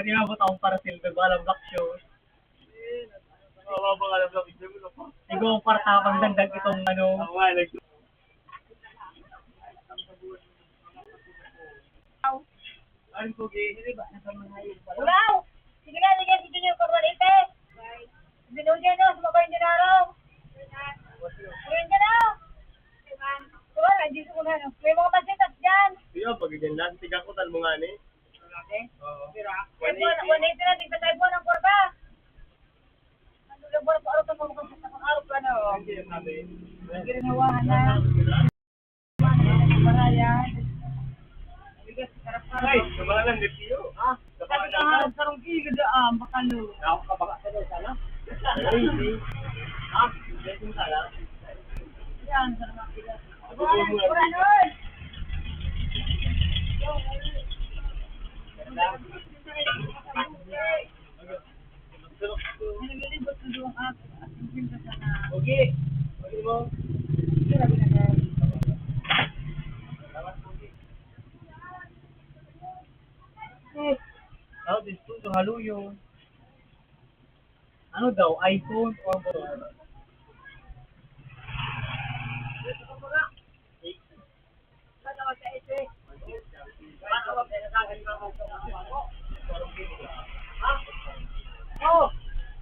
Pag inabot akong para silver, alam black show. Oo, baka alam lang, hindi mo na po. Ikaw para tapang dagdag itong ano. Ako nga, Ano po, hindi ba? Nasa mga yun. Ulaw! Sige na, sige, sige niyo, pagwalite. Binuhin niyo, no, sumabayin niyo na araw. Binuhin niyo na. Diba, nandito ko na, no. May mga masitas dyan. Iyo, pag ganyan lang, tiga ko tal mo nga ni. Oo. 180 na, tigta tayo po ng korba. Ano lang po na po, araw ka mo kung sa araw ka na, oh. Sige rin hawahan na. Barayan. Bigas, sarap ka. Ay, sabang lang, di piyo. Ah, sabi ka harap sarong kilo daan, bakalo. Ako ka baka sa doon, sana? Ay, hindi. Ah, hindi sana. Yan, sarap ang bigas. Bubuo mo lang. Buranon! Nililibot ko doon at pinta sana. Okay. Okay mo. Grabe na ka. Ano, dito, ito halo yun. Ano daw, iPhone or Motorola? Oh,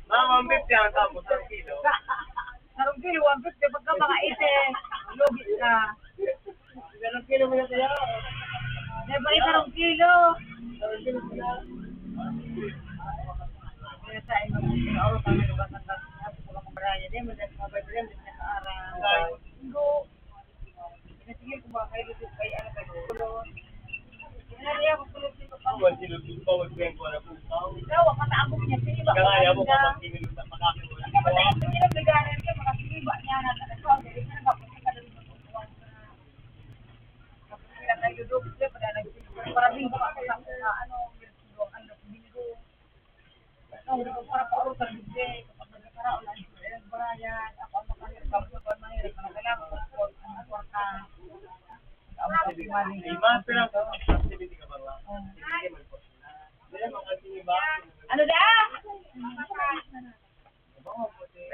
Mga 150 ang tapos, 1 kilo. sarong kilo, 150. Pagka mga 80, logis ka. Ganang kilo mo na kaya? Diba, sarong kilo. Kaya sa inyo, araw kami lugar ng Tagnas, pulang kamaraya. Di, madas mga Bible, di na kaarang. Linggo. Pinasigil ko ba kayo dito kay ano kayo? Kulon. Pinariya ko kulon dito pa. 1 kilo, 2 bawag ko na po. Ikaw, ang kataabog niya. Siniba ko Kaya mo na. kapag kinilog sa pagkakilo. Ang kapatid ko nila biganan niya, mga siniba niya na talaga. Dili na nagpapunta ka doon sa tutuan sa... Kapag sila tayo doon, sila pa na nagsinuwa. Para linggo ako sa ano, ginasuwa, ano, linggo. Ang para pa urutan bigay. Kapag nagkara, ulan ko, barayan. Ako ang makahirap. Ako ang mahirap. Kailangan ko ang kwarta. Iba, pero activity ka ba nga? Ano da?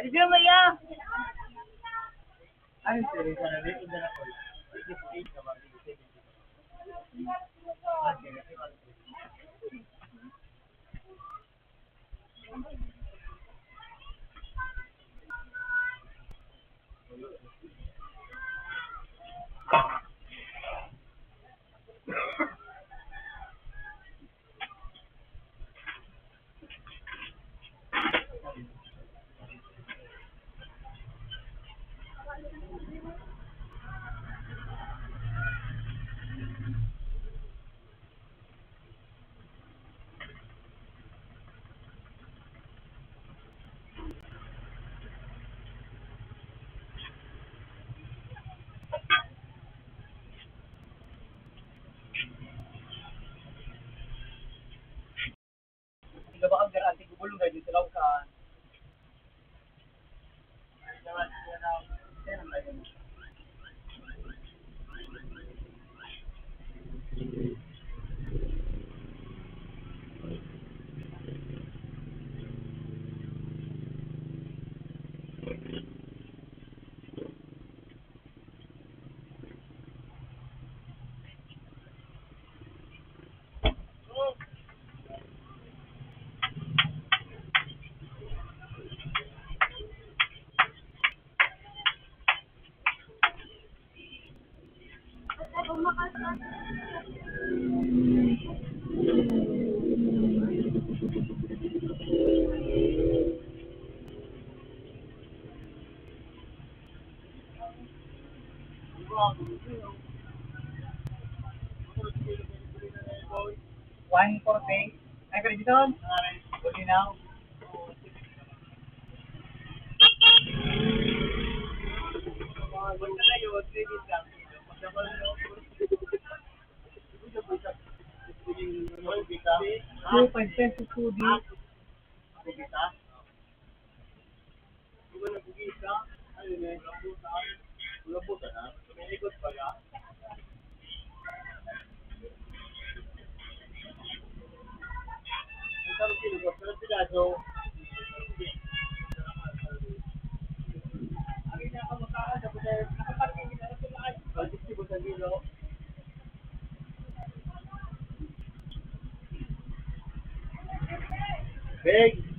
Review mo yan. Ano sila sa natin? Ito na po. 68 ka ba? 70. Hindi ba ang garante ko bulong dito sa laukan? One for pay. Ay, pero dito? Pwede na. Basta na yun, 3 days lang. Two, 5 pesos, 2D. Bugita? Kung ano bugita? Ano na yung laputa? Laputa na? May ikot pa ka? Picasso. Big.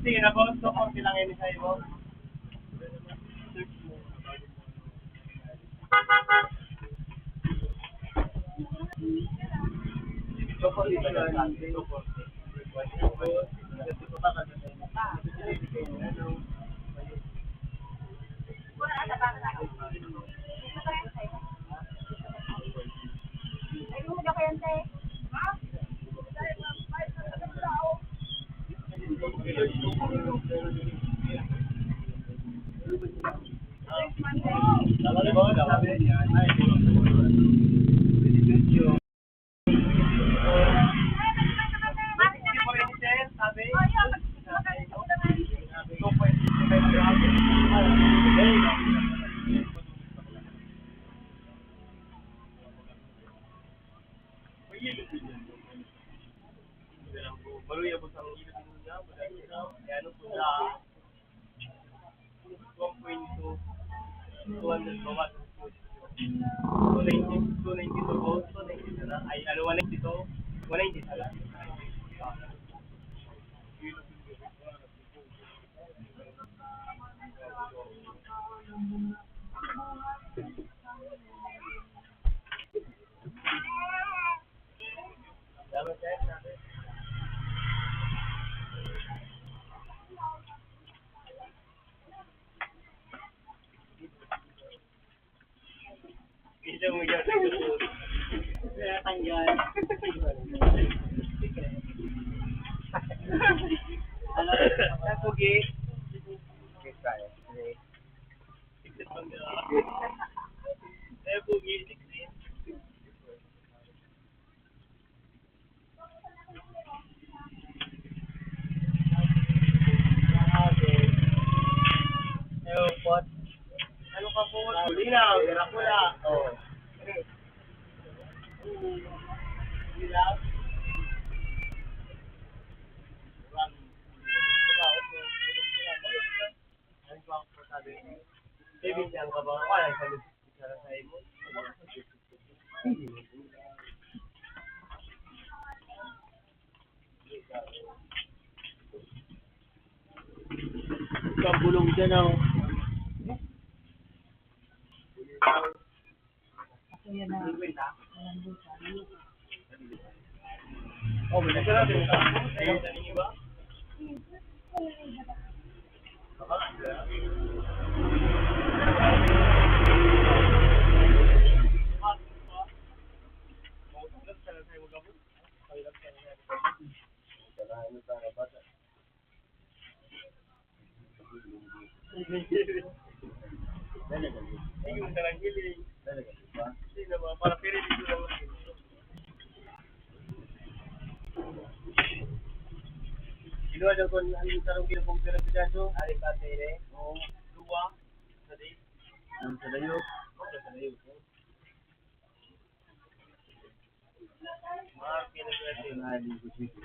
Sige na po, so kung silang ini sa iyo. So po dito na so po. Ano ka po? Linaw, Dracula. Oh. Linaw. David, yang ka ba? Kaya sa sa imo. Kabulong dyan ang oh, may nagkala din sa ayun sa inyo ba? Yung taranggiling. Hindi na mga para pere dito lang. Ilo aja kon ang taranggiling kung pera pidaso. Ari pa tere. Oh, dua. Tadi. Ang sadayo. Okay, sadayo. Mga pinagwerte na dito dito.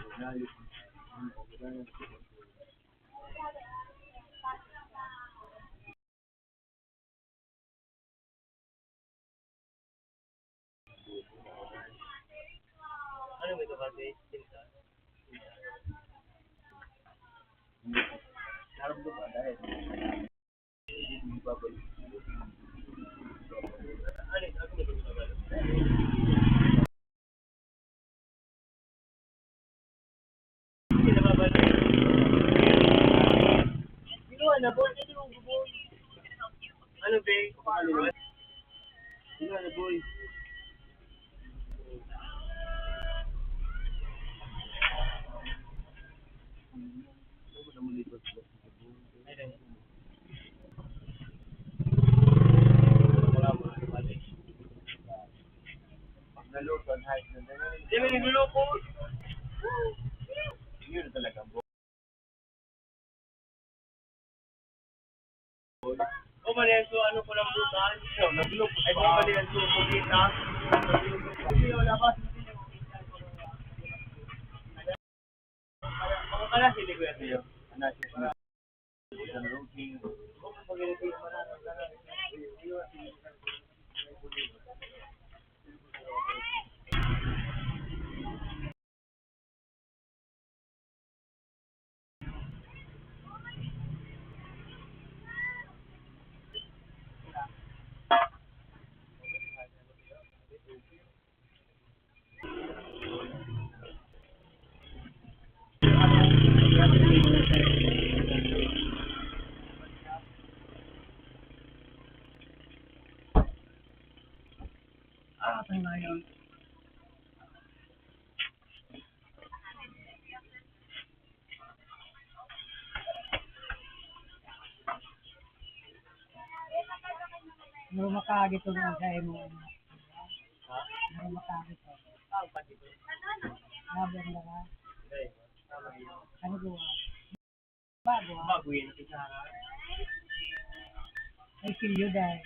Ano mo ito kasi? Tinta. Harap doon ba? Dahil. Ano ito? Ako mo ito babalo. Hindi na babalo. Ginawa na, boy. Ito yung boy. Ano, be? Pakaliwan. Ginawa na, boy. Hindi mo nagluloko. Yun talaga, boy. O Malenso, ano ko lang bukan? Nagluloko. Ay, kung Malenso, kumita. Hindi, wala pa. Ako pala, hindi ko yan sa'yo. Ah, tayo na yun. Narumakagit ito nga sa mo. Narumakagit ito. Sabi ang dara. Ano gawa? Bago ah. Bago yun, kita. Ay, kilyo dahil.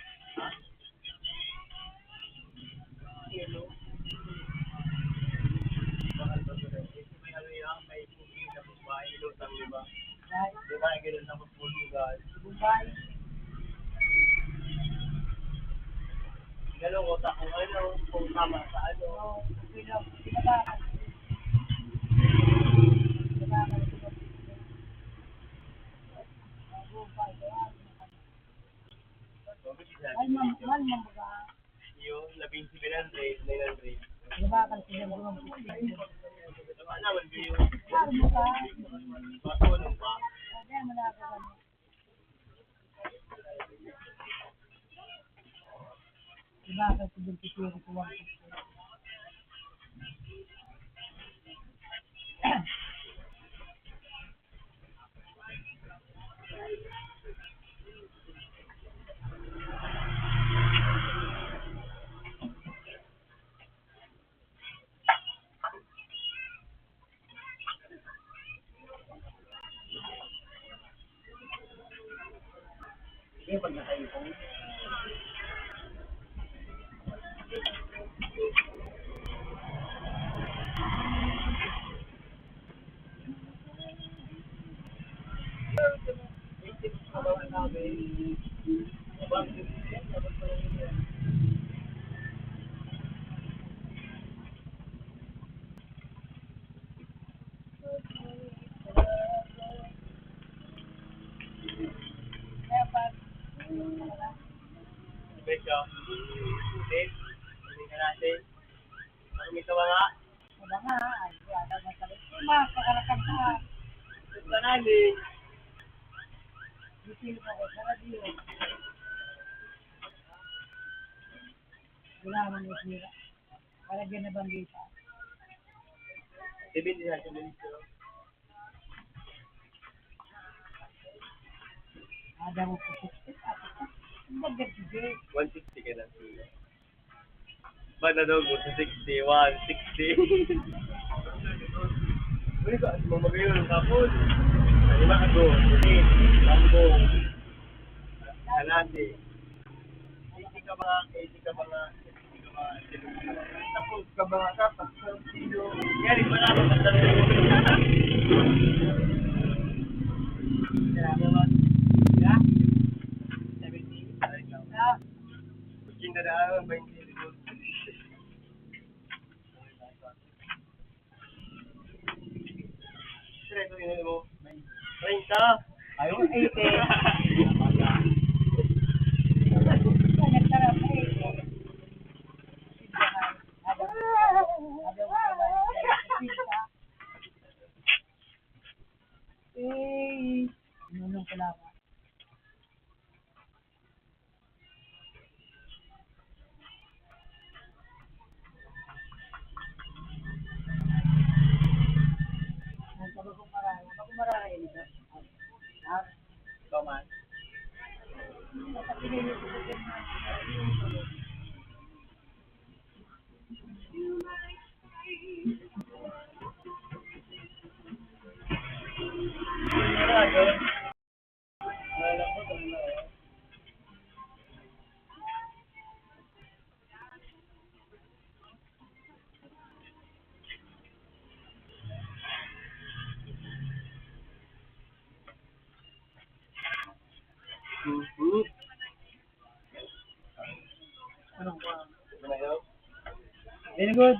May ano yan, may pugin na babae, lutang, di ba? Dahil, Di ba, ganun na magpulugan. Dubai. Ganun, wata kung ano, kung tama sa ano. Pinabakan. Pinabakan. Mal mambaga. Yung 11,700, 900. Pinabakan sila gumang pagkakas. Diba naman ko yung Claro mo ka. matulong pa. Kaya malaki kami. Pinabakan sila kitiro ko wang Yung pag nakaipon. Besyo. Dave, hindi ka natin. Marami ka ba nga? wala nga. Ay, wala nga talaga. Makakarakan ka. Ito ka namin. Dipilo ka ko sa radio. Wala man yung sira. Kalagyan na bang dita? 70 na siya dito. Ada mo po 60. Ang bagay sige. 160 ka na. Ba na daw mo sa 60, 160. Ano ka? Mamagayo ng kapon. Lima ka doon. Ulit. Bambong. Kalate. 80 ka ba? 80 ka ba nga? 80 ka ba? Tapos ka ba nga? Tapos ka sino? Yan, iba na ako sa tanong. Kaya naman. Yeah? 70? Ay, ikaw. Kinadaan, 20. pinili mo? 30. Ayaw, 80. Nagtarap eh. Eh, nunong pala ako. Bago marami ito. Ikaw man. Anong ba? Manayaw? Very good.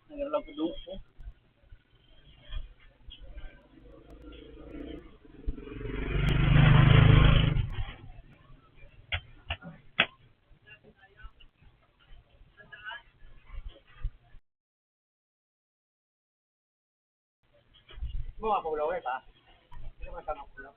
Naglalap ko doon. Mga pulaw eh, pa. Hindi naman tama pulaw.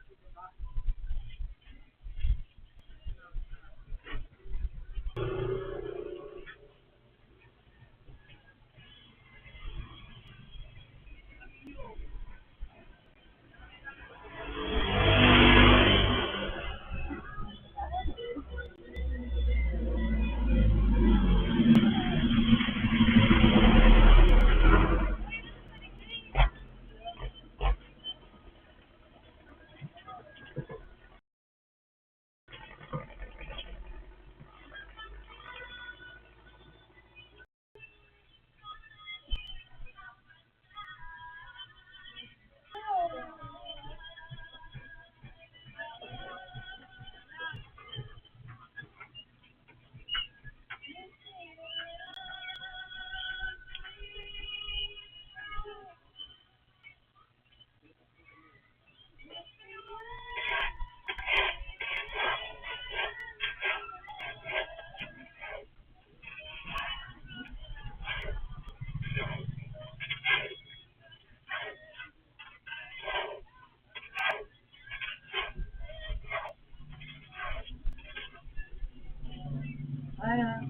Ah,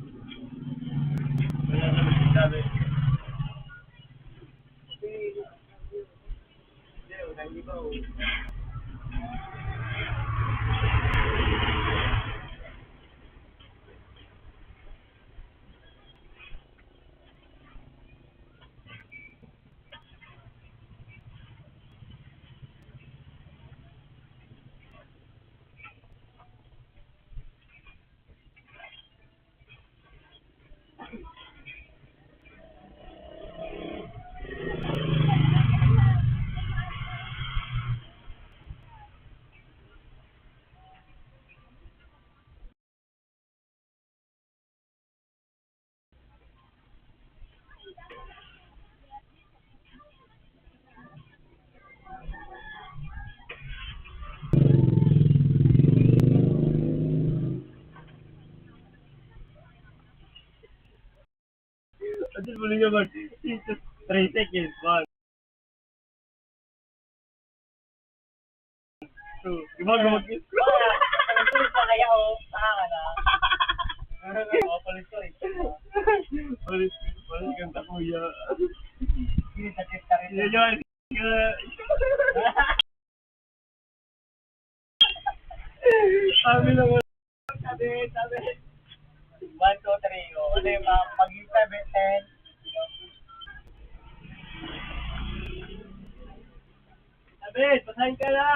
Wala naman sinabi. Hindi, wala hindi ba? Until mo nga mag 3 seconds, 1, 2, iba ka mag-kiss ko. Nagsulit na kaya o, saka na. Papalit ko eh. Palit kang takuya. Hindi sa test ka rin. Yan. Sabi lang mo. Sabi. 1, 2, 3. O, ano yung mga maging 7, 10. Sabi, pasahin ka na.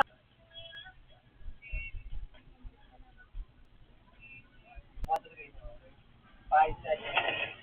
5 seconds.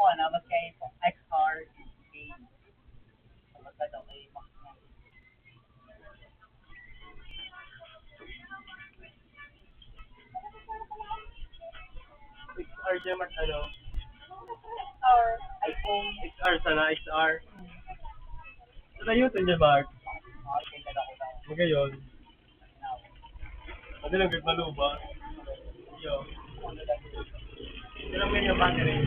Oh, naman kay XR game. Basta daw kay Max na. XR dyan, Mark, ano? Or iPhone. XR sana, XR. Sa yun dyan, Mark. Okay, kada ko daw. Magayon. Ano lang, good maluba. Yo. Ito lang ganyan battery.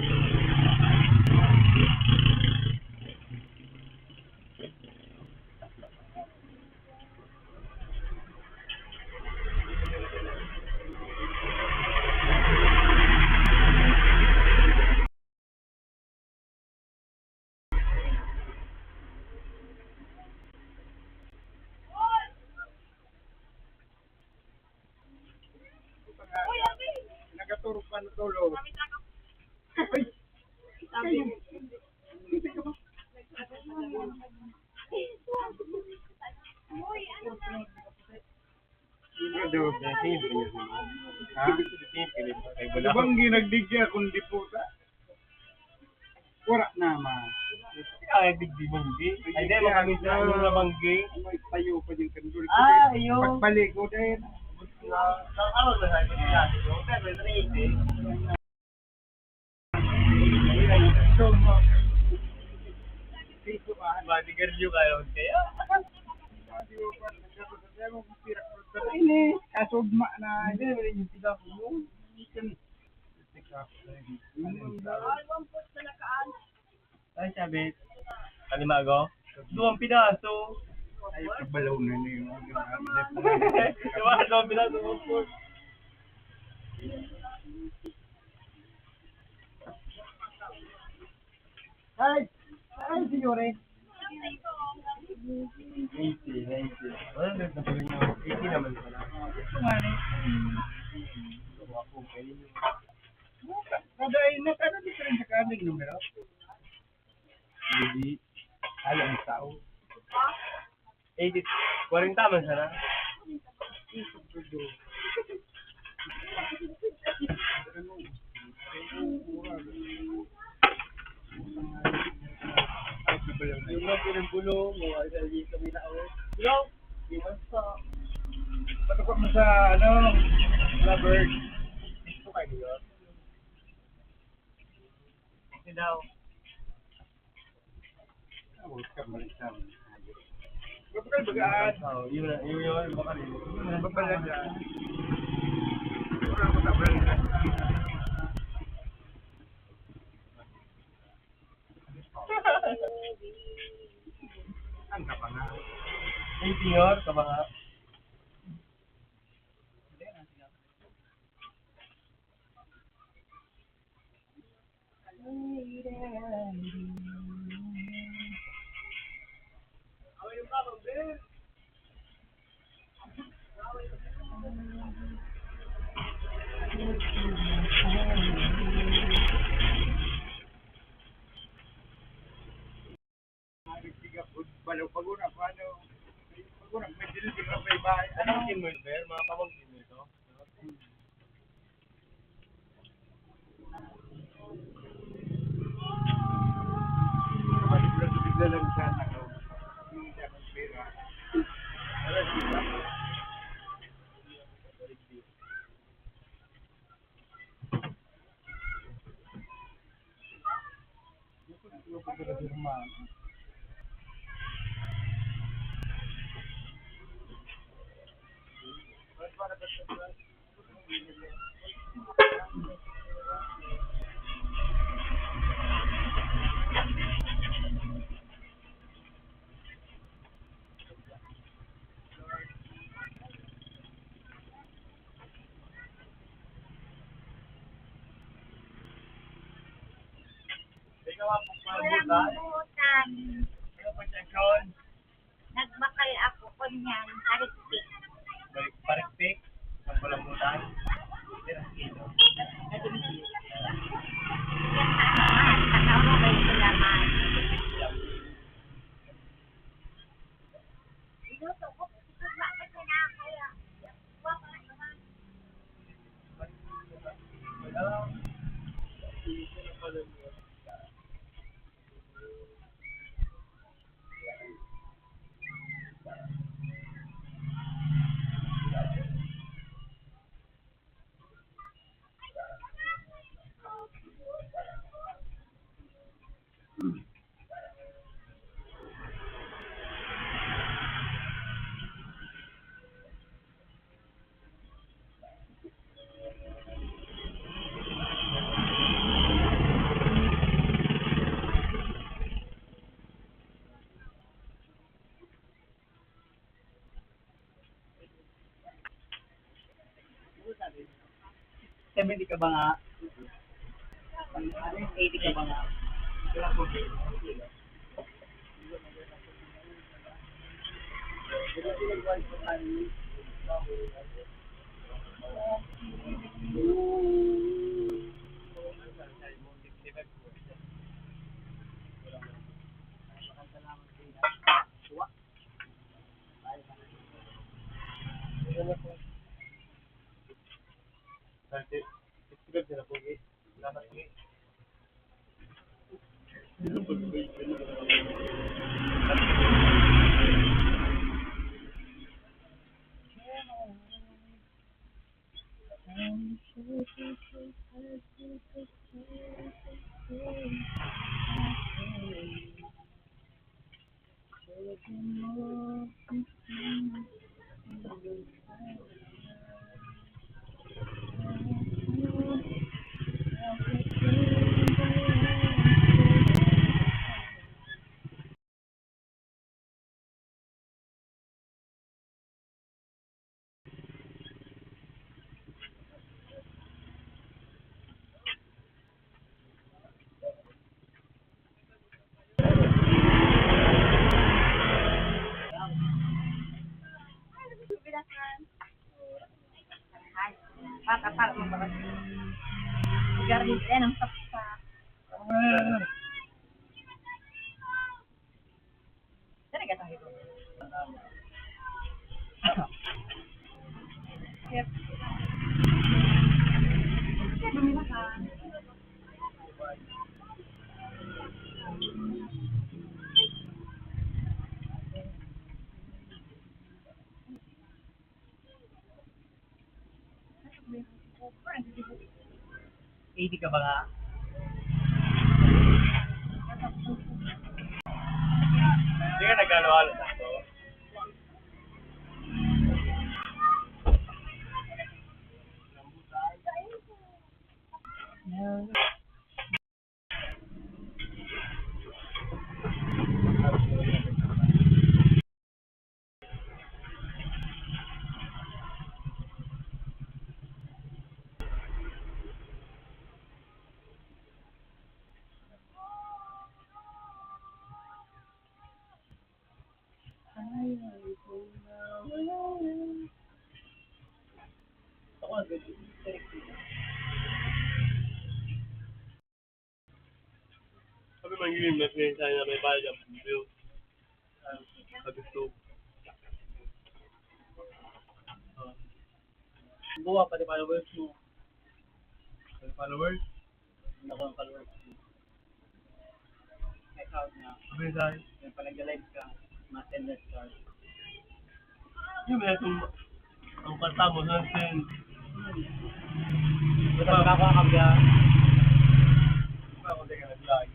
Nagaturok pa na tulo. Ibang ginagdigya kundi puta. Wala naman. Ay, digdi manggi. Ay, di, makamit na ano na manggi. May tayo pa yung kandul. Ah, ayun. Pagbalik ko din. Ano ba sabi ko natin? Pero ito na hindi. Bodyguard yung kayo. Kaya, Ini kasugma na. hindi naman yung pick-up mo. Ay, sabi. Kalimago? Duwang pinaso. Ay, kabalaw na niyo. Diba? Duwang pinaso. Of course. Ay, ay, senyore. 80, 90. Wala na tuloy na. 80 naman pala. Ako, kayo. Kada ina, kada different sa kaning numero. Hindi. Alam tao. 80. 40 man sana. Yung mga pinagulong, mga isali sa minao. Yo! Basta. Patukot mo sa, Robert. Gusto kayo niyo? Hindi daw. Huwag ka balik sa amin. Huwag ka bagaan. Yung baka rin. Babalaga. Wala ko sa balaga. Ang ka pa nga. Hey, Senyor, ka ba nga? Wala pag-una, paano? Pag-una, may dito ka may bahay. Ano mo ito, Ber? Mga pamangkin mo ito? Bigla lang siya hindi siya ng pera. Ano, sila? Ikaw ang Walang pagbutan. butan. Ano pa siya, Sean? Nagbakal ako kunyan, ariktik. Balik parikpik. Ang palambutan. Seventy ka ba nga? 80 ka ba nga? Subscribe sila po, eh. Salamat po, eh. Papapal mo ba kasi? Sigarilyo yan ang sapsa. Saan ka tayo? Yep. Eighty ka ba nga? Hindi ka nag-alo-alo na ito. Sabi man yun, mas ngayon tayo na may bayad ang bill. Gusto. Buwa, pati followers mo. Pati followers? Hindi ako ng followers. May count na. Sabi dahil. Yung pag nag-live ka, ma-send na stars. Yung may itong ang kanta mo, Hansen. Basta makakakabya. Ako hindi ka nag-live.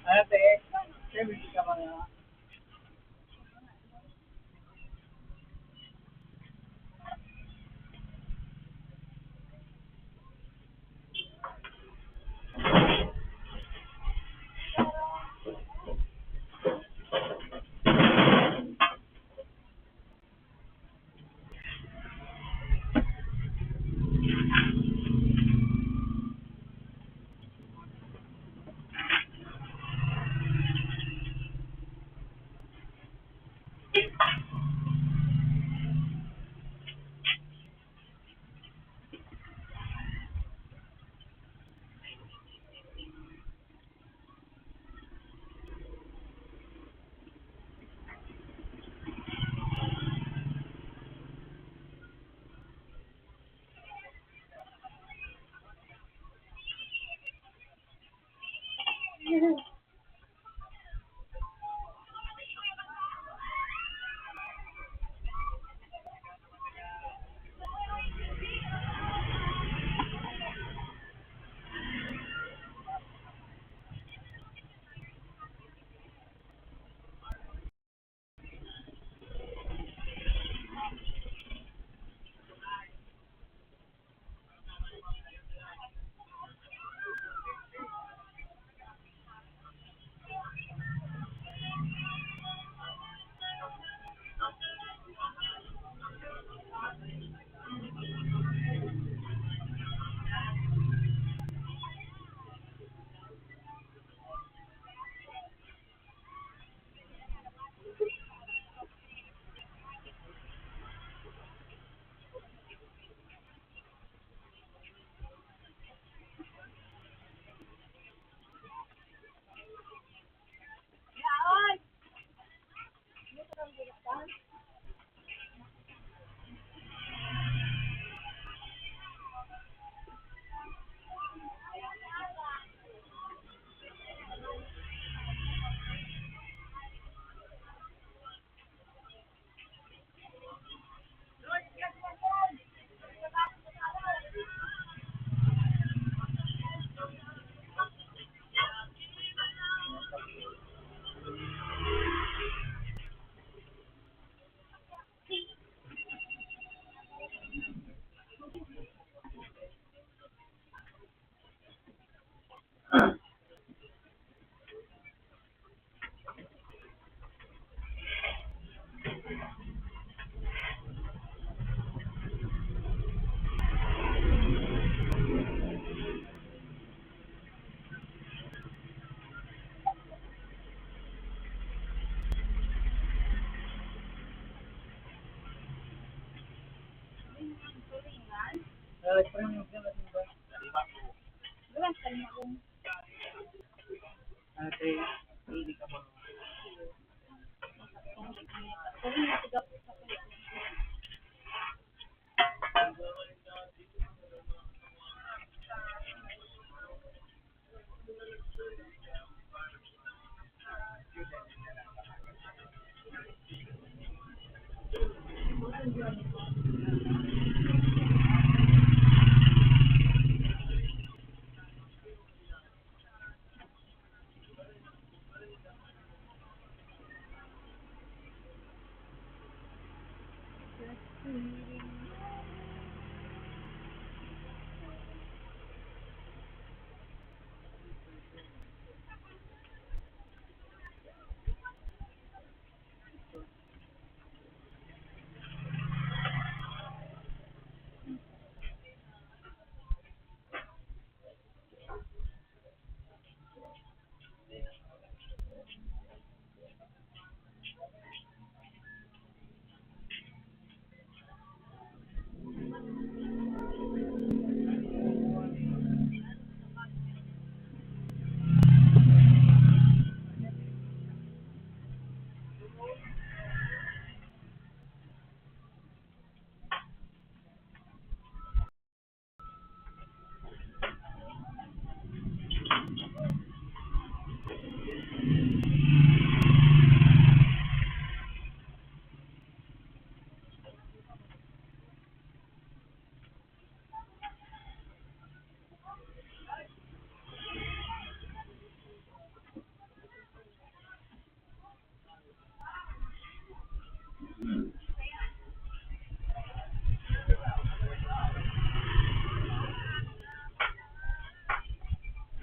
Ano te? Siyempre, hindi ka mga... Ate, hindi ka ba?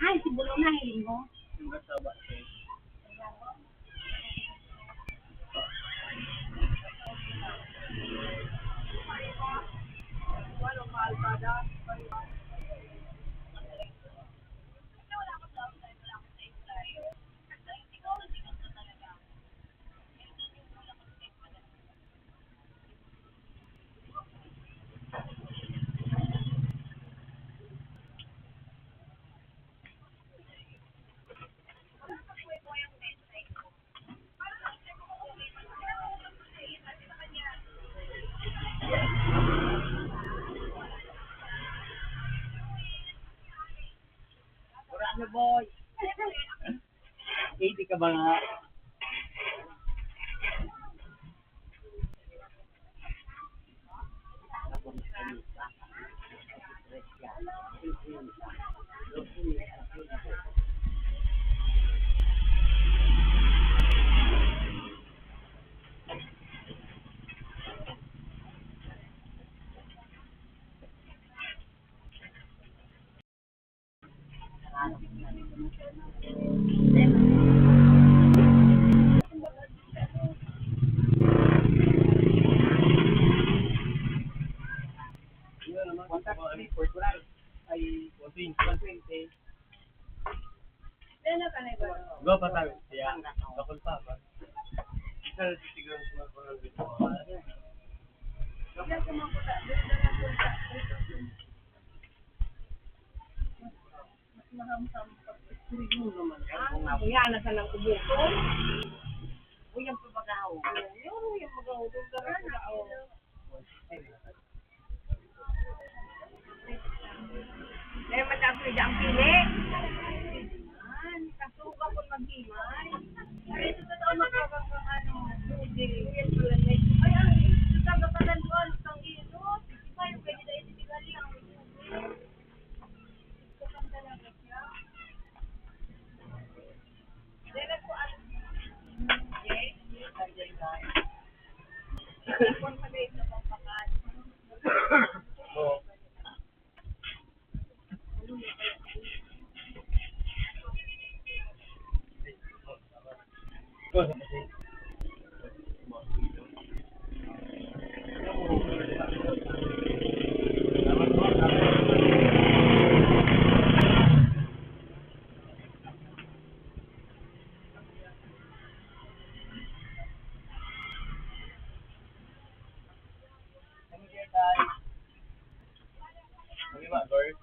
Ay, si Bulo na hiling mo. Yung kasaba ko. Ano boy? Hindi ka ba nga? Contact me for July. Ay, 120. Ano ka na ba? Go pa tayo. Siya. Bakul pa ba? Isa siguro sa mga dito. Diyan sa mga puta, doon na lang puta. Mas mahamsam pa. Ah, kuya, nasa lang kubuto. Uyang pabagaw. Uyang pabagaw. Doon ka rin pabagaw. Eh, matapos ang pili. Kasuga ko mag-himay. Ay, ito sa taon magkabang kang ano, hindi. Yan pala na. Ay, ang ito sa kapalanduan, ang ino. Iba yung pwede na itigali ang ino. Ito kang talaga siya. Dere ko ano. Yes. Kung pa rin ito pang pakat. Ano ba, Lord?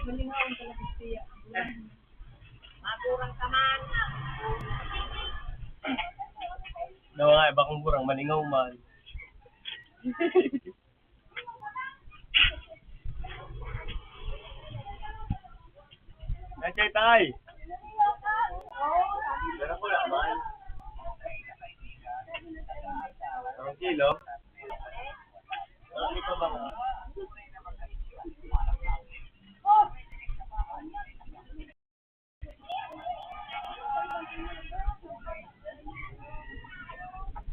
Malingaw talaga siya. Maturang kaman. Daw nga, iba kong burang, malingaw man. Nandiyan tay! Meron ko naman. Ang kilo? Ang ito ba?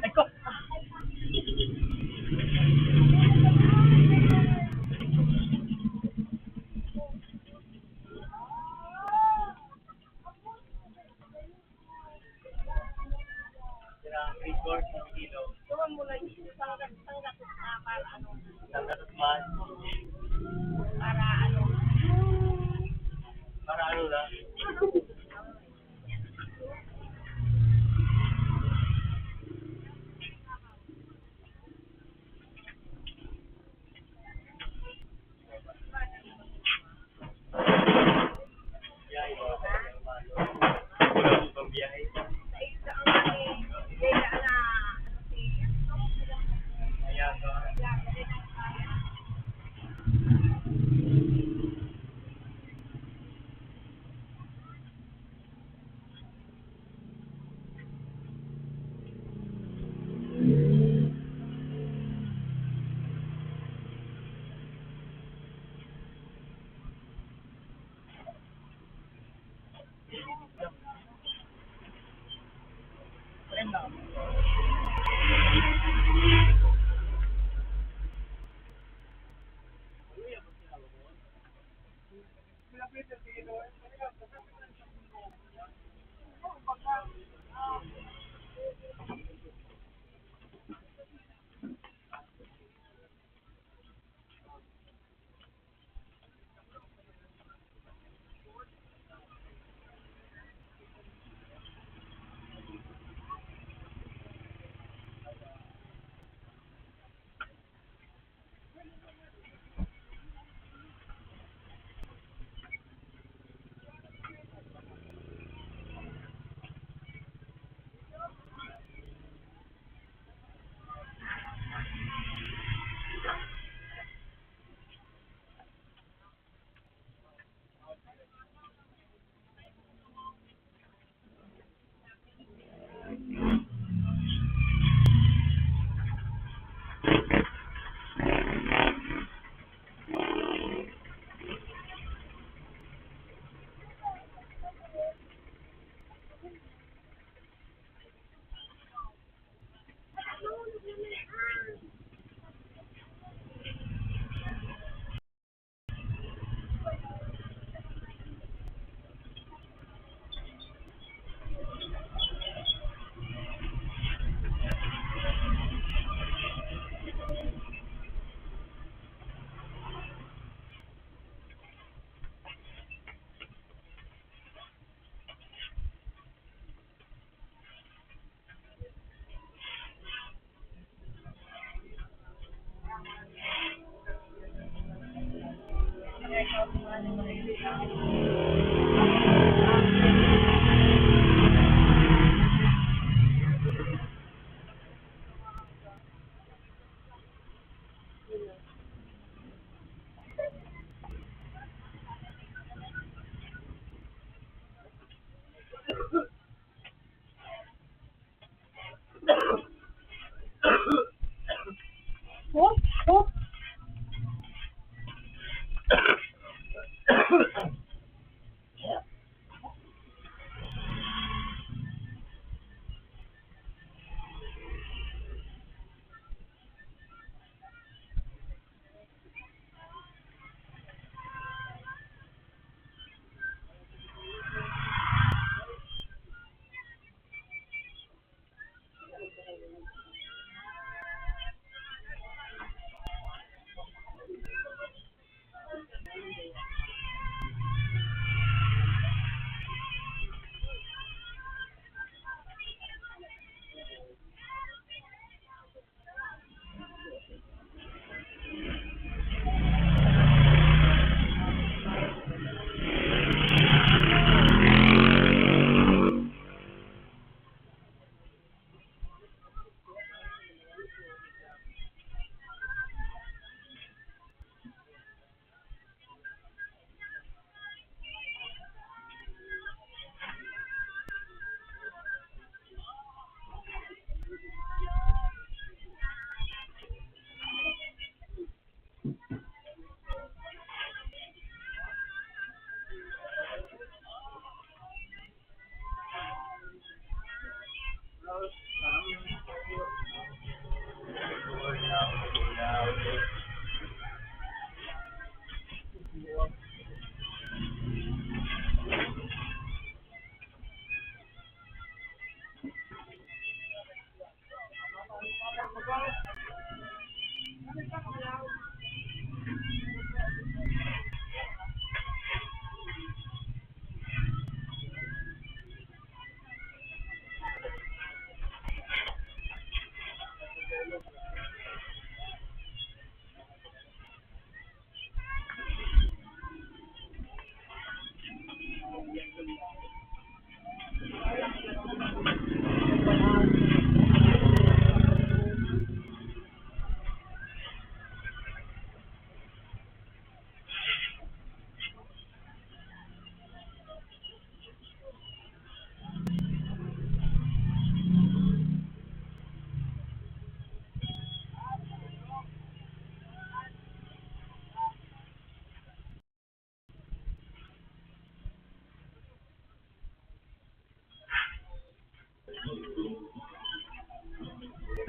Ay ko! Sira, 3 quarts ng kilo. Tuwan mo lang yung tanggap na para ano. Isang katas mahal.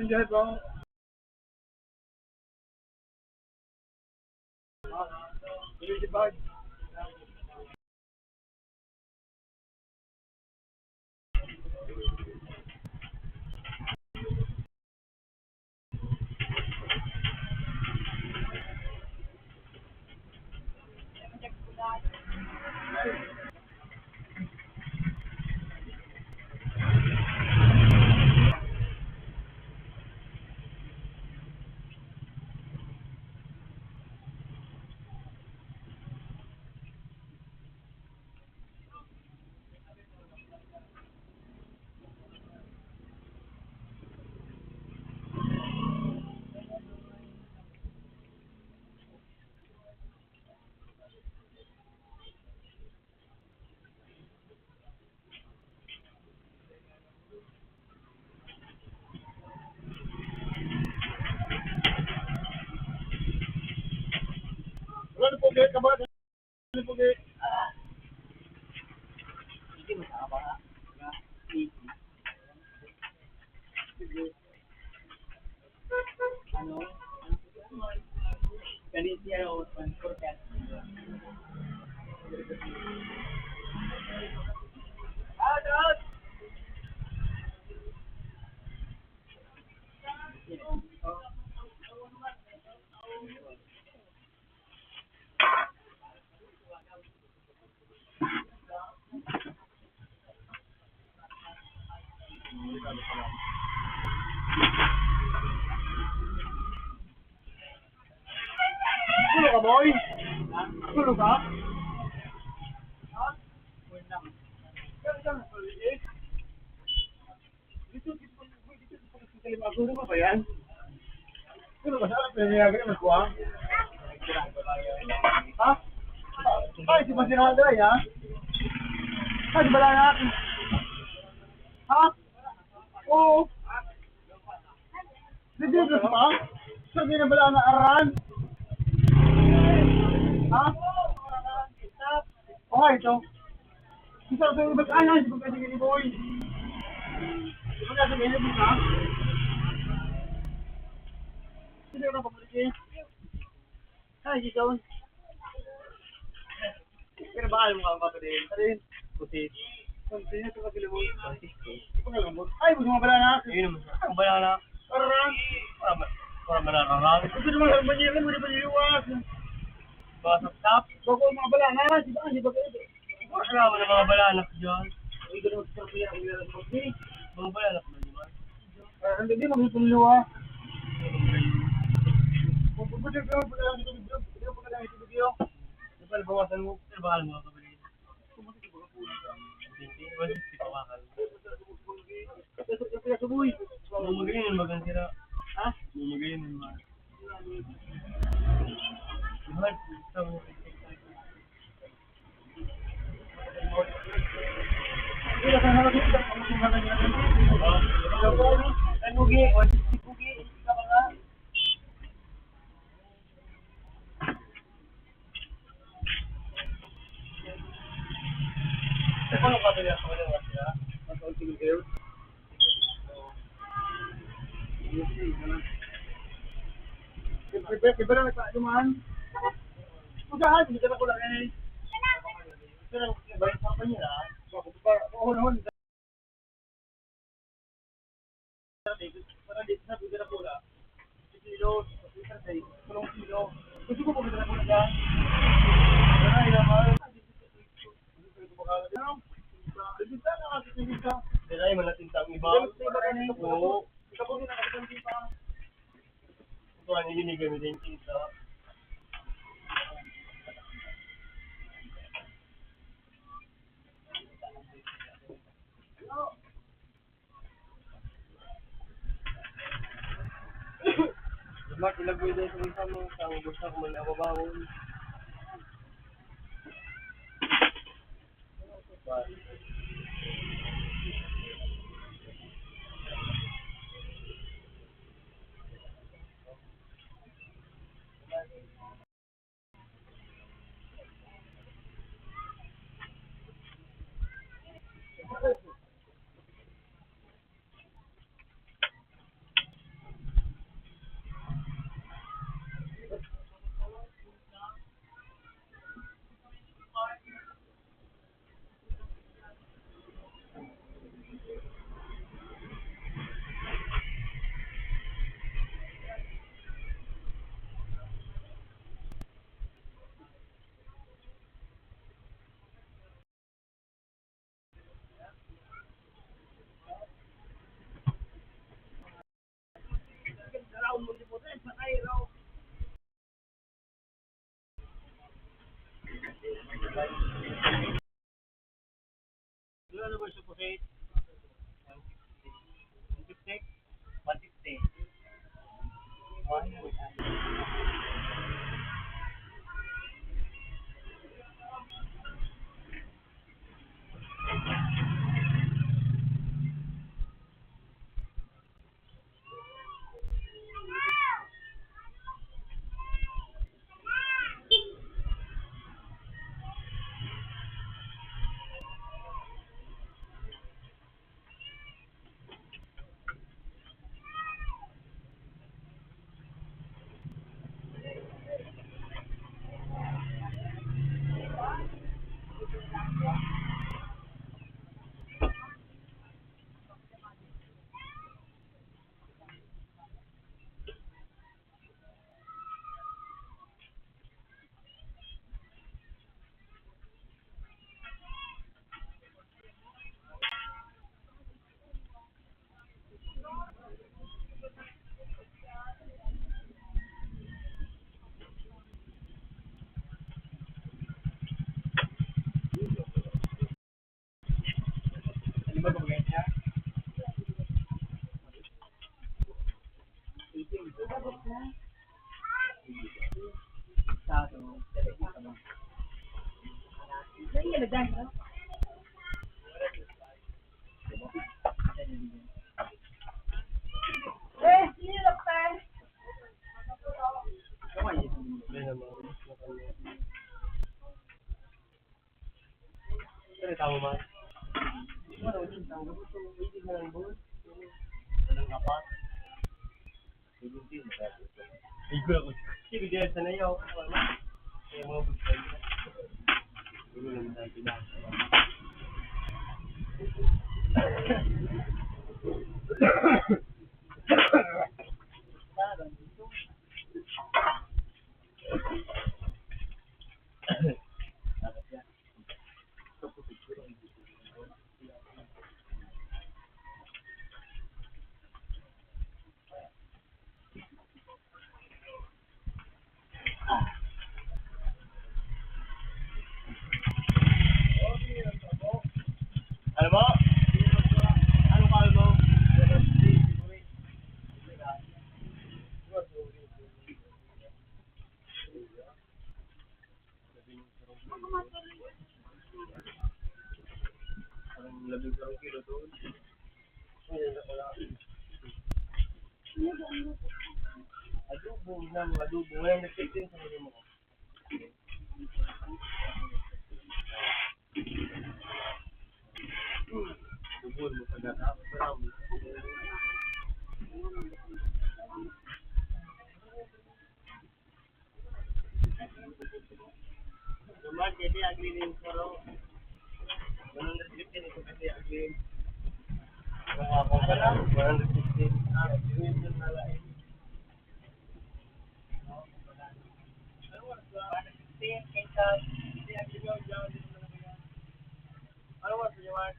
Tingnan mo. Hindi bag. Wala po gate ka ba? Wala po gate. Hindi mo sa ba? Ano? Ganito yan o, transportan. Tulo ka, boy? Tulo ka? Tulo ka ba yan? Tulo ka saan? Pinagagay naman ko, ha? Ha? Ay, si Pasinagay, ha? Ay, di ba lang natin? Ha? Oo. Hindi ka pa? Sabi na bala na aran? Ha? O nga ito. Isa sa ibang anan, si Pagkasing ni Boy. Di ba natin may labis ha? Hindi ka na pamaliki. Ay, di ka. Pero ba alam mo ka pa din? Alin? Puti. Puti na ito magkilabot. Pagkalambot. Ay, gusto mo bala na? Yun naman. Ang bala na. Aran? Para manararang. Gusto naman ang banyiran mo, di ba niliwas? Basap-tap. Bago ang mga bala na, di ba? Di ba kayo? Wala mo na mga balanak dyan. Ay, ganun sa kaya ang meron mo. Mga balanak na naman. Hindi mo magpuluwa. Kung pwede ka mo pala dito video, hindi mo pala dito video. Di ba nabawasan mo? Pero bakal mo ako balik. Hindi. Wala si pawakal. Kaya subuy. Mumagayin yung magang sira. Ha? Mumagayin yung mga. Lahat. Gusto mo. Ila sa harap dito, ang mga niya. Ay, Pugi. Si Pugi. Hindi ka ba nga? Paano ka tuloy ako ng wasya? Ang tingin kayo. Kaya na nagpa-dumaan. Magahan, hindi ka na kulang eh. Pero, iba yung papa niya. Oo. Parang dito na bigyan na pula. Kilo, kulong kilo. Gusto ko po na kulang ka. Ay, naman. Ibigta na kasi ibigta. Diray, manatintang iba. Oo. Ikaw po na nakasandi pa. Ito ang ilinigay mo din kita. Mak, ilagoy din sa mga mo. Ang gusto ko man ababawon. Ano ba siya po kay? 150? 150. Ano ba kung ganyan siya? Sa ato, television mo. Ano tama man? Anong apat? Ay, ko ako. Sige, diyan sa nayaw. Kaya mga bugtay. Gulo naman tayo pinasa. Ano mo? Ano call mo? Parang 12 kilo doon. Adobo, adobo. Walang nagtitin sa mga mo. Adobo mo sa gata. Marami. Naman, jadi agree ko ro. Walang nagtitin ito kasi agin. Ano ako ka lang? Walang nagtitin. Yun yung nalain. Ano ba sa Mark?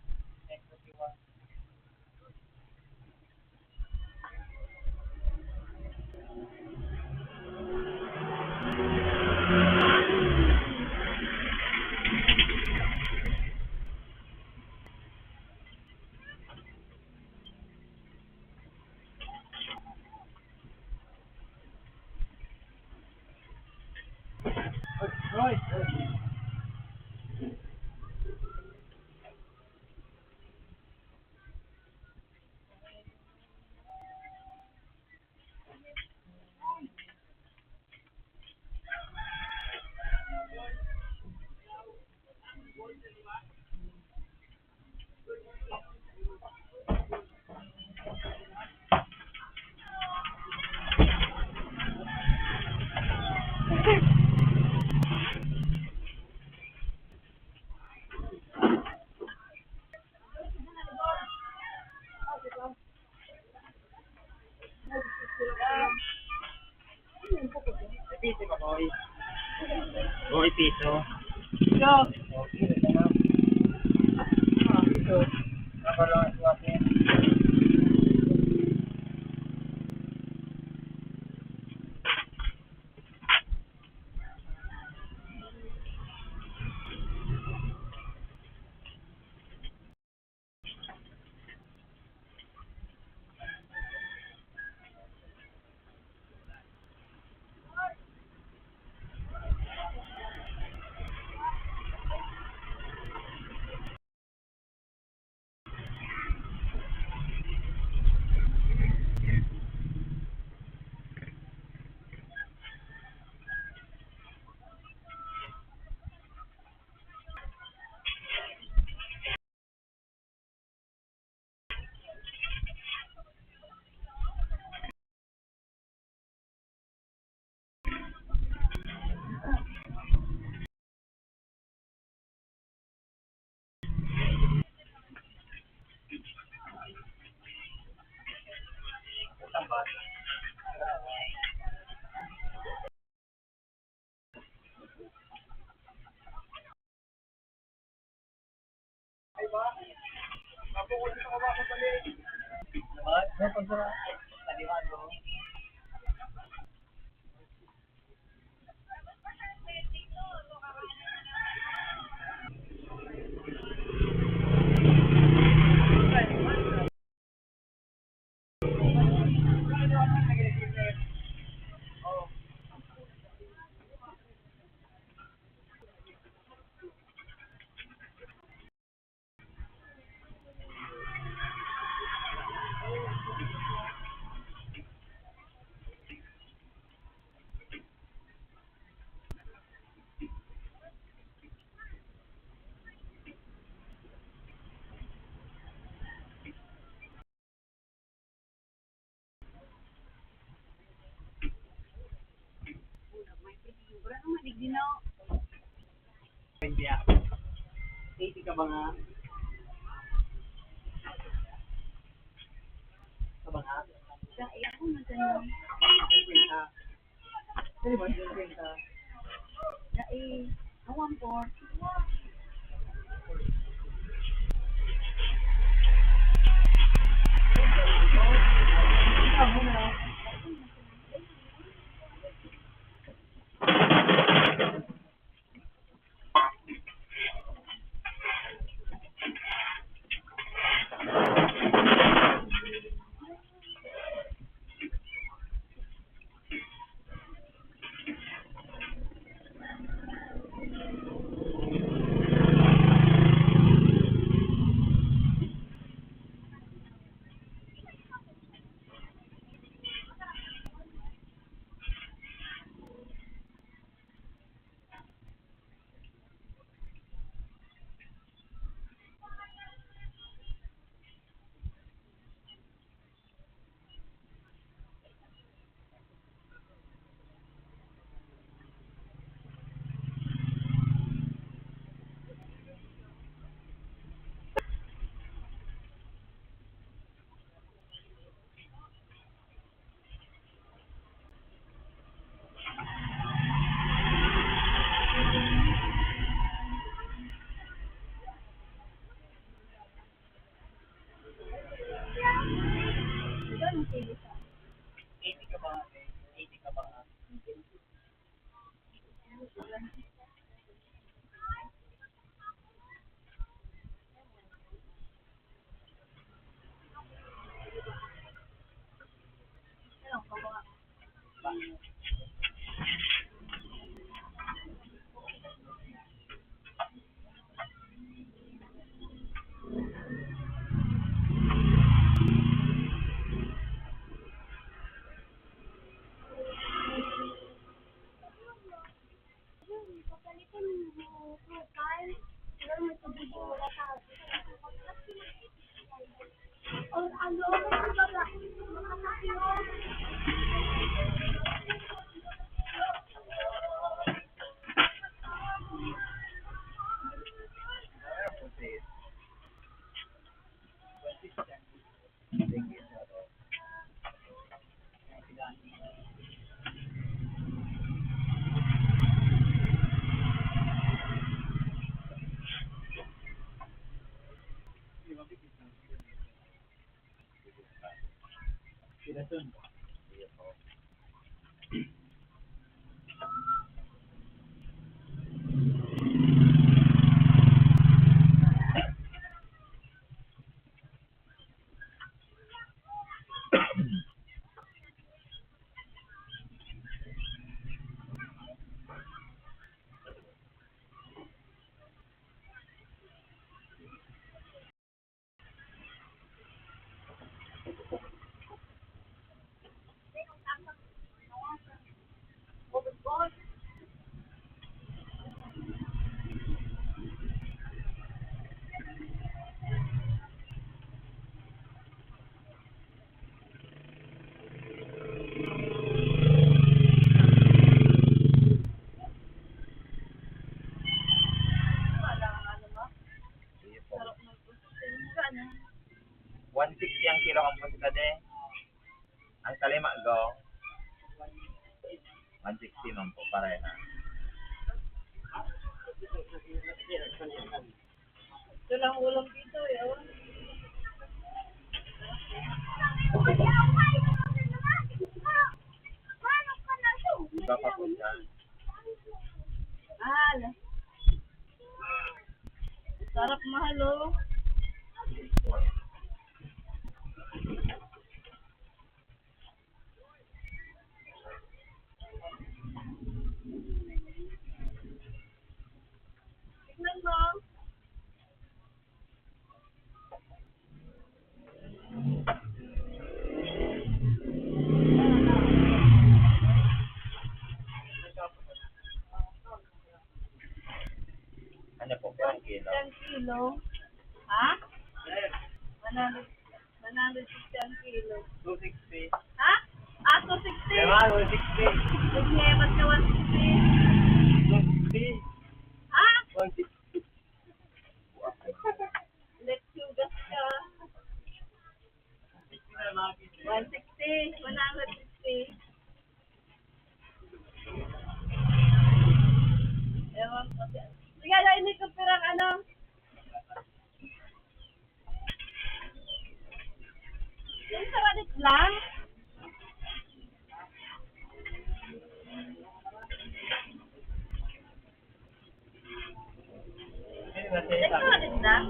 Roy! Piso ka, boy. Boy, piso. Okay, ito na. Piso. Nakalong swapin. India. 80 ka ba nga? Ka ba nga? Sa iya ko maganda. 50. Pwede ba? 50. Dai, awang po. Doon sila sa 80 ka ba nga? 80 ka ba nga? Sirasun. Sige po. 160 ang kilo ang pusta de. Ang kalima go. 160 man po pareha. ito lang ulam dito eh. Iba pa po dyan. Sarap mahal oh. Tignan mo. Ano po, parang kilo? 10 kilo. Ha? 100 kilo. 260. Ha? Ah, 260. Diba? 160. Sige, ba't ka 160? 260. Ha? 160. Let's sugas ka. 160. 160. Ewan ko. Sige, dahil ko pirang ano. Yung saradit lang. Yung saradit lang.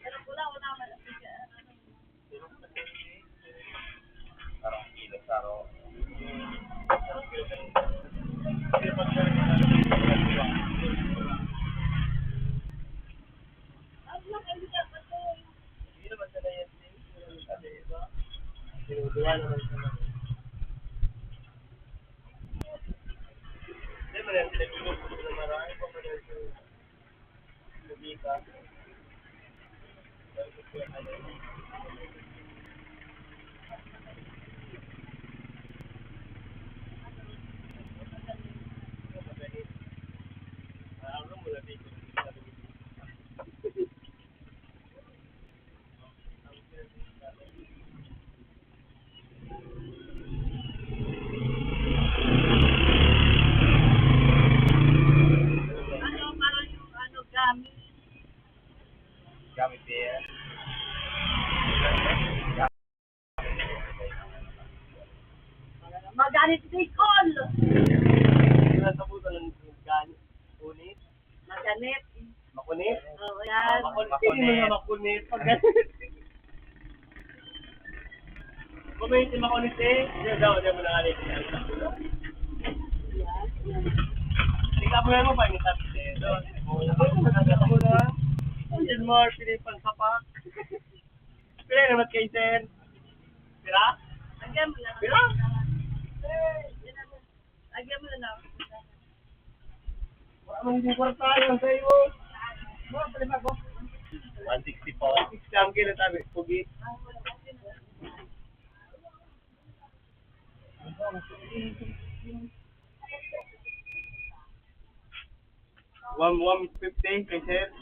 Pero pula, wala naman. Parang kilo, saro. Ang laki niya pa to. Hindi naman sila yan. Kasi iba. Sinuduwa naman sila. Hindi mo yan sila pinupulo na marami pa pala ito. Lubika. Ano, parang yung ano, gamit. Gamit beer. Magalit si Col. Nasa puso ng ganit. Kunit. Maganit. Makunit. Oo, yan. Makunit. Hindi mo na makunit. Pag ganit. Kung may hindi makunit eh, hindi daw, hindi mo na ganit. Tingnan mo yan mo pa, yung sabi eh. Nagkata mo na. Hindi mo, pinipan sa pa. Pila naman kay Sen. Pira? Lagyan mo lang. Pira? Lagyan mo lang. Wala man hindi kwarta yan sa'yo. 160 po. 160 ang kilo sabi. Pugi. One 150 kay Sir.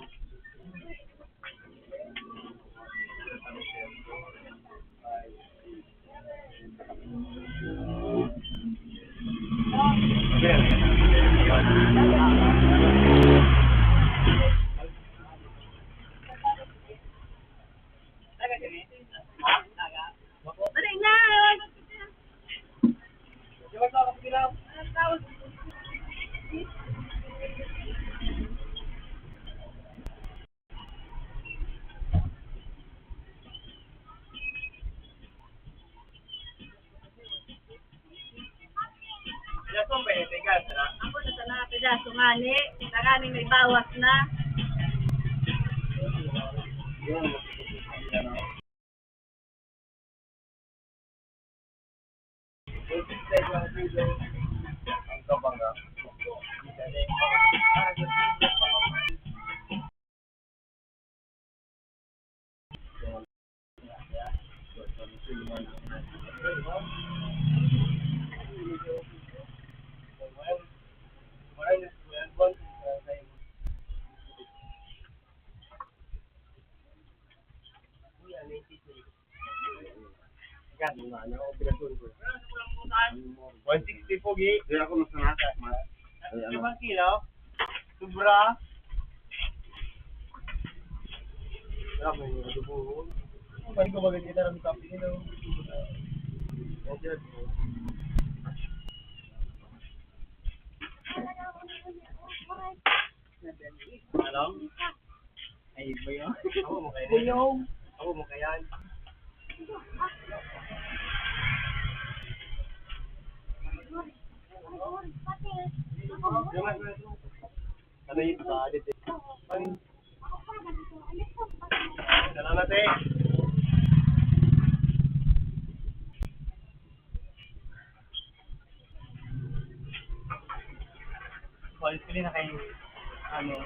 Balik na. Ako na sa mga pedaso ngani. Nagani may bawas na. Ang kabanga. One 160 po, Gi. Kaya ako nasa nasa. Limang kilo. Sobra. Wala mo yung adubo. Balik ko bagay kita ng kape nito. Ano? Ay, ba yun? Ako mo kaya. Buyong. Ako mo kaya. Ano yung sa alit eh? Salamat eh. Quality na kayo. Ano?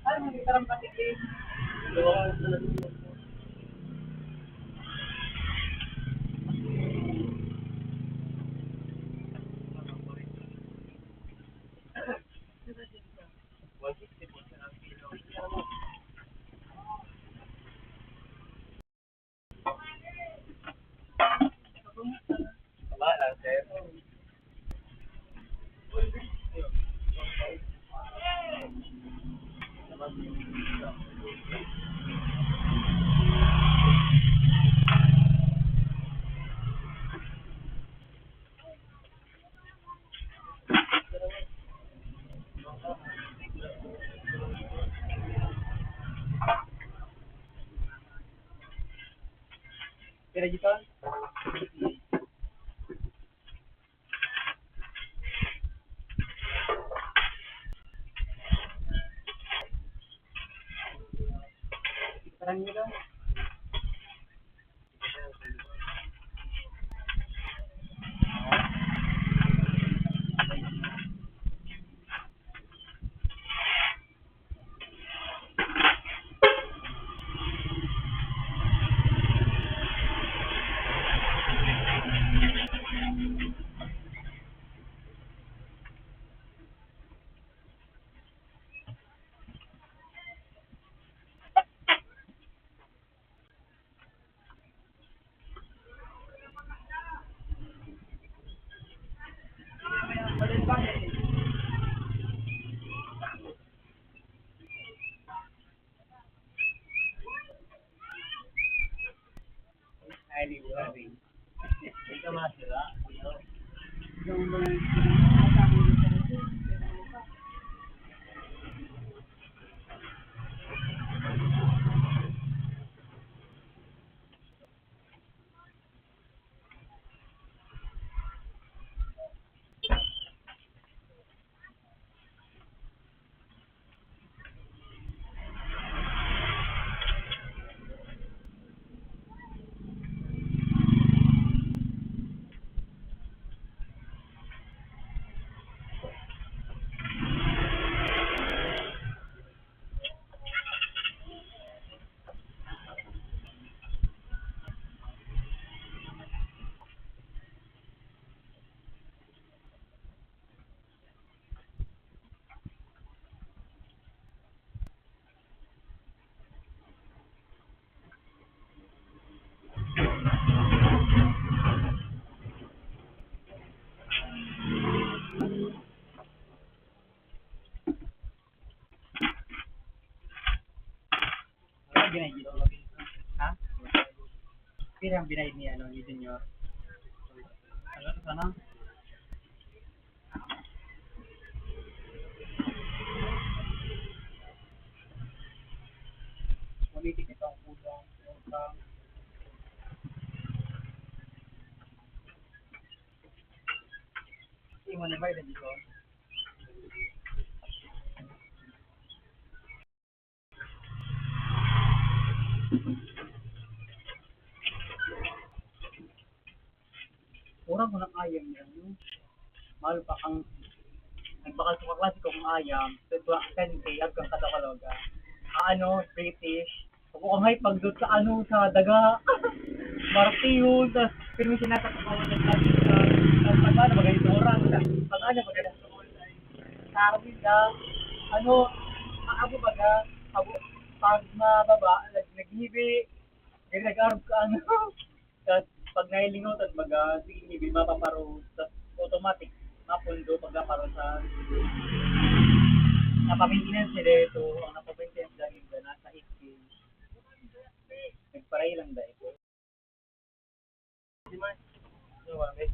Ay, hindi ka lang patikin. Tama lang, sir. Kira dito? Parang nyo lang. Highly worthy. Ito mas sila. Ano binay dito? Ha? Kira ang binay ni, ano, ni Junior. Ano? Sana? Politik ito ang kulang. Utang. Hindi mo na ba yun dito? Kurang mo ng ayam yan. Mahal pa ang nagbakal sa kaklase kong ayam. Tudwa, 10K, agkang katakaloga. Ano, British. Kung ang pag doon sa ano, sa daga. Martiyo, tas permission na sa kapawan ng klase sa pag-ano, magaling orang. Pag-ano, magaling sa oras. Sa akin na, ano, abo baga, abo, pag mababa, naghibi, nag-arb ka ano. Tapos pag nahilingutan, baga, sige, hibi, mapaparo. Tapos automatic, mapundo pag naparo sa napamaintinan sila ito, ang napamaintinan dahil na nasa 8K. Nagparay lang dahil ito. Di man. Ano ba, may?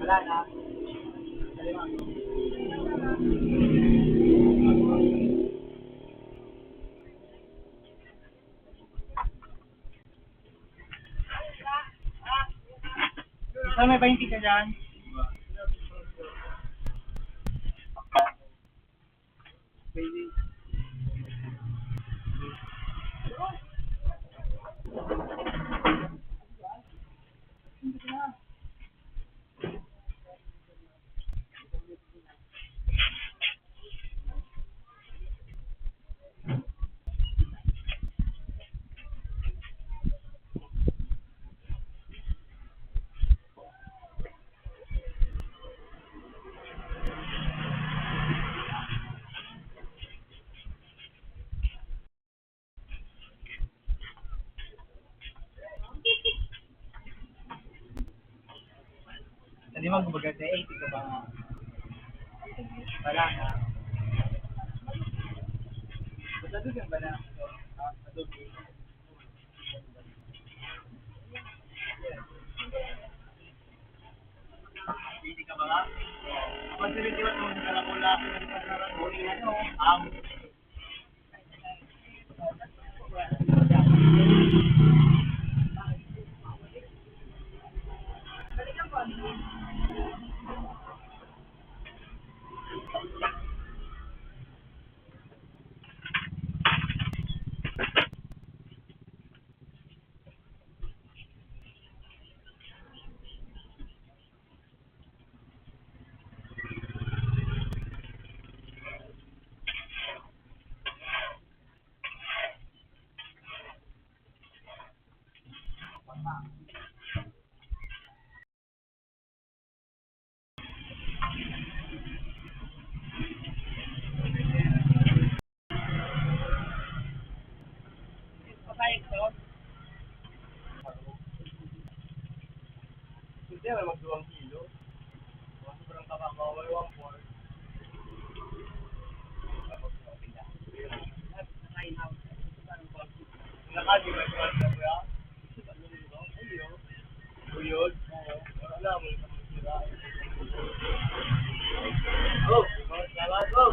Wala na. Isa may 20 ka dyan. Hindi mo gumagal sa 80 ka ba? Wala na. Masadugan ba na? Masadugan. 80 ka ba nga? Kapag sinidiwan mo sa kalakula, Hindi, may mag-2 kilo. Mga sobrang kakakaway, 1-4. Nakadi ba ito ang kuya? Uyod? Wala mo ito sila. Oh, salamat po.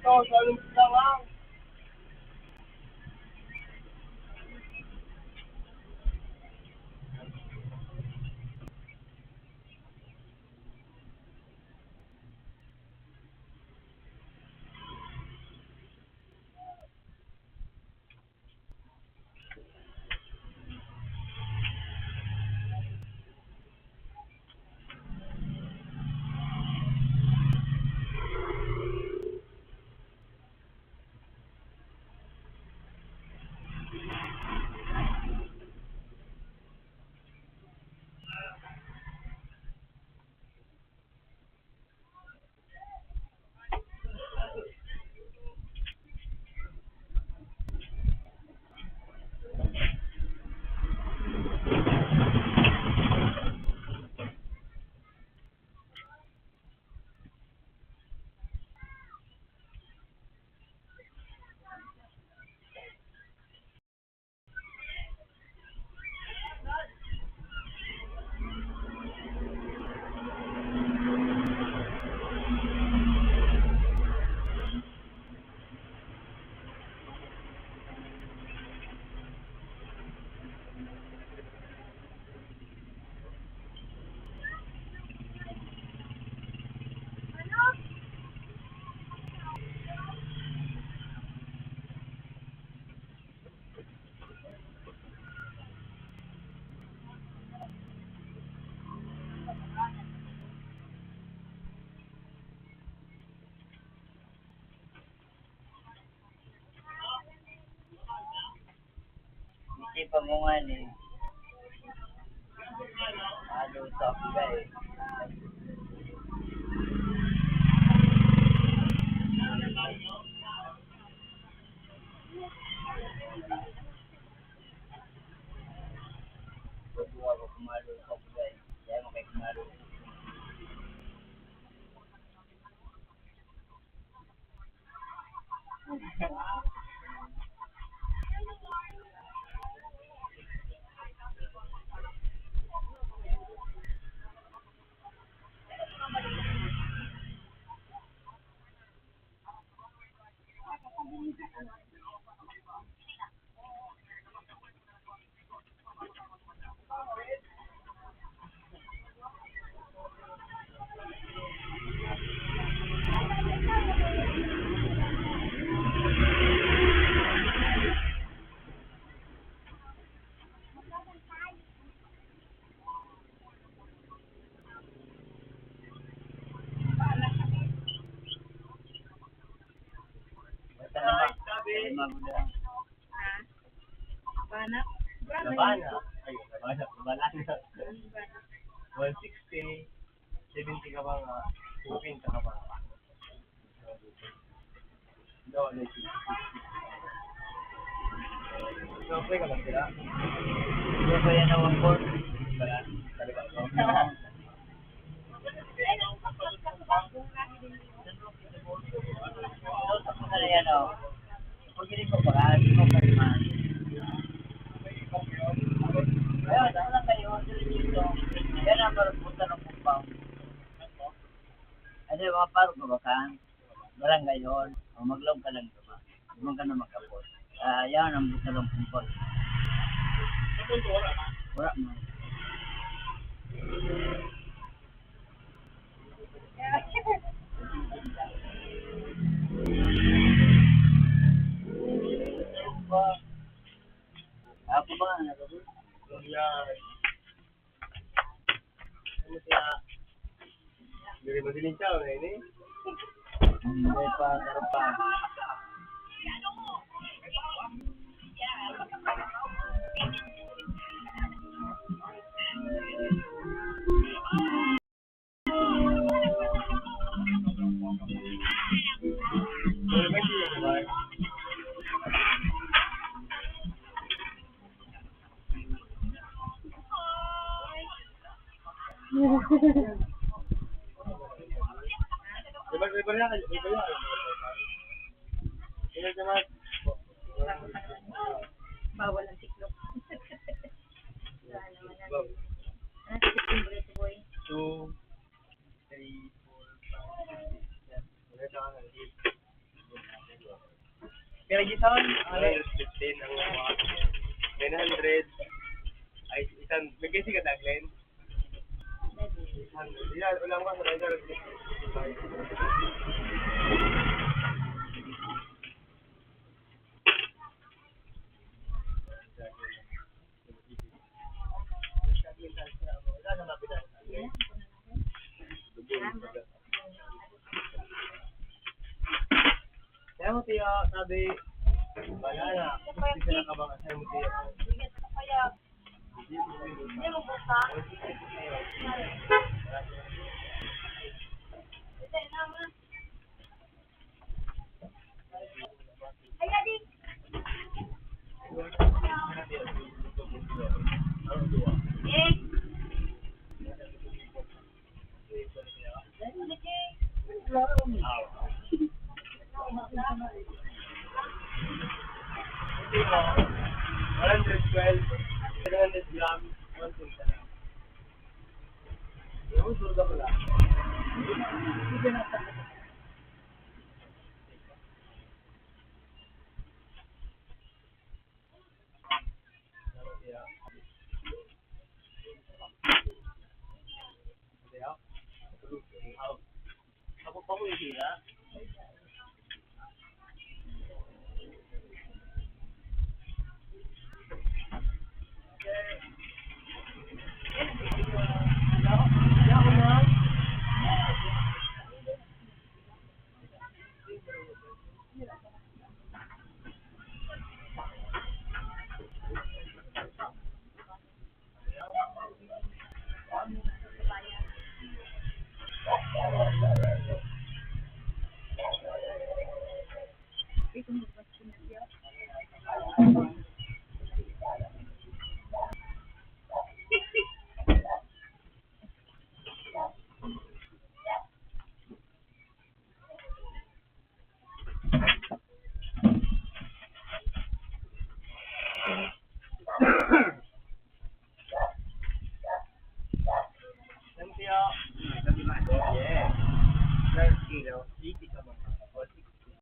Ito, saling sila lang. Hindi pa mo nga eh. Ano sa guys? Buwa ko kumalo sa guys. Kaya mo kay kumalo. Banak? Labana. Ay, labana. Labana. 160. 70 ka ba nga? 15 ka ba? No, no, so, okay ka lang sila? Hindi ko yan ang wangkot. Talaga ko. Ano yan o? Pag hindi ko pa, hindi ko pa naman. Ayun, ano lang kayo? Dito. Yan ang marupunta ng kumpaw. Ano yung mga paro ko ba ka? Barangay yun. O maglong ka lang ito ba? Huwag ka na magkapot. Yan ang buta ng kumpaw. Wala mo. Ako ba? Yan. Ano siya? Hindi ba sininsaw na yun eh? Hindi pa, meron pa. Ano ba siya ba? Iba yan. Iba yan. Ilan naman? Bawal ang tiklop. Wala naman natin. Ano sa tiklop, boy? 2, 3, 4, 5, 6, 7. Wala na ka na. Kaya gisawan, 115 ang mga 900 ay isang, may kasi ka Glenn? Yan, ulang ka sa Kaya mo tiyo, sabi, wala na, kasi nakabang asay mo tiyo. Kaya, hindi mo buka. Kaya di. Eh. Walang 12, 700 grams, 1 punta lang. Yung surga ko lang. Ako pa ko yung hira. kilo. 80 sa mga.